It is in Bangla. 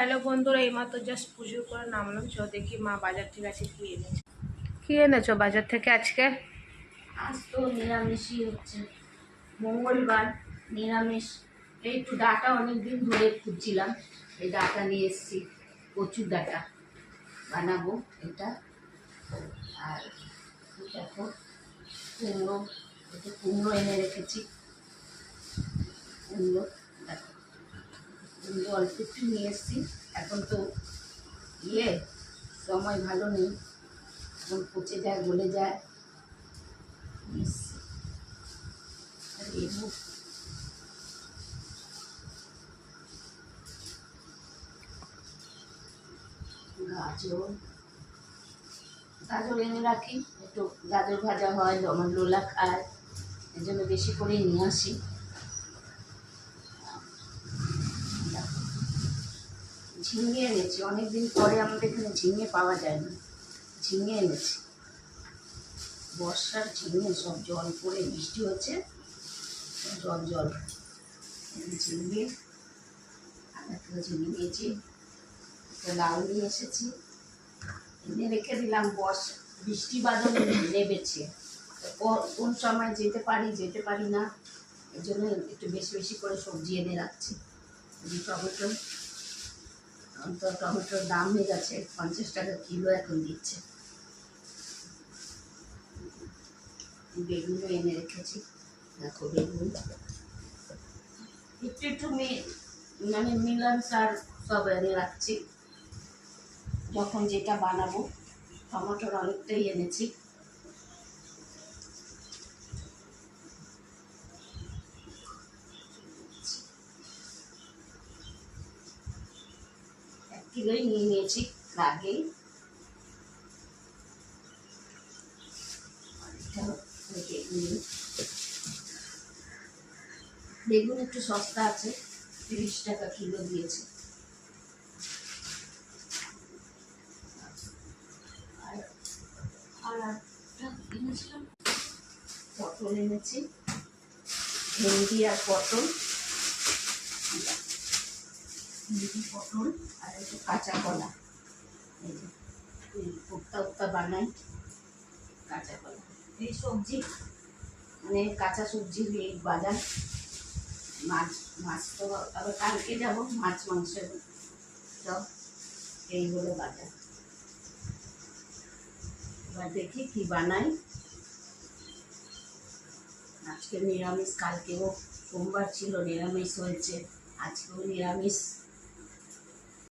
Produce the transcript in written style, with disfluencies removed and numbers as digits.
হ্যালো বন্ধুরা, এইমাত্র জাস্ট পুজো করে নামলাম। চো দেখি মা বাজার থেকে আছে কি এনেছে। কি এনেছো বাজার থেকে আজকে? আজ তো নিরামিষই হচ্ছে, মঙ্গলবার, নিরামিষ। এই একটু ডাটা অনেকদিন ধরে খুঁজছিলাম, এই ডাটা নিয়ে এসেছি, কচুর ডাটা বানাবো এটা। আর দেখো কুমড়ো, একটু কুমড়ো এনে রেখেছি। কুমড়ো দেখো, কুমড়ো অল্প একটু নিয়ে এসেছি। এখন তো সময় ভালো নেই, এখন পচে যায়, গলে যায়। আর লেবু, গাজর গাজর এনে রাখি, একটু গাজর ভাজা হয়, আমার লোলা খায়, এই জন্য বেশি করে নিয়ে আসি। ঝিঙে এনেছি, অনেকদিন পরে আমাদের এখানে ঝিঙে পাওয়া যায় না, ঝিঙে এনেছি। বর্ষার ঝিঙে সব জল পড়ে, বৃষ্টি হচ্ছে, জল জল। ঝিঙে, আধা কিলো ঝিঙে নিয়েছি, একটা লাউ নিয়ে এসেছি, এনে রেখে দিলাম। বৃষ্টি বাদল নেমেছে, কোন সময় যেতে পারি না, এই জন্য একটু বেশি বেশি করে সবজি এনে রাখছি। টমেটো, টমেটোর দাম হয়ে গেছে, 50 টাকা কিলো এখন দিচ্ছে। বেগুনও এনে রেখেছি, দেখো বেগুন একটু একটু মানে মিলান সার সব এনে রাখছি, যখন যেটা বানাবো। টমেটোর অনেকটাই এনেছি। কিলোই নিয়ে নিয়েছি আগেই। বেগুন একটু সস্তা আছে, 30 টাকা কিলো দিয়েছে। আর এনেছিলাম পটল, এনেছি ভেন্ডি আর পটল, পটল আর একটু কাঁচা কলা। কোপ্তা উপ্তা বানাই, কাঁচা কলা। এই সবজি মানে কাঁচা সবজির এই বাজার। মাছ তো আবার কালকে যাবো, মাছ মাংস সব এই হলো বাজার। এবার দেখি কি বানাই। আজকে নিরামিষ, কালকেও সোমবার ছিল, নিরামিষ হয়েছে, আজকেও নিরামিষ।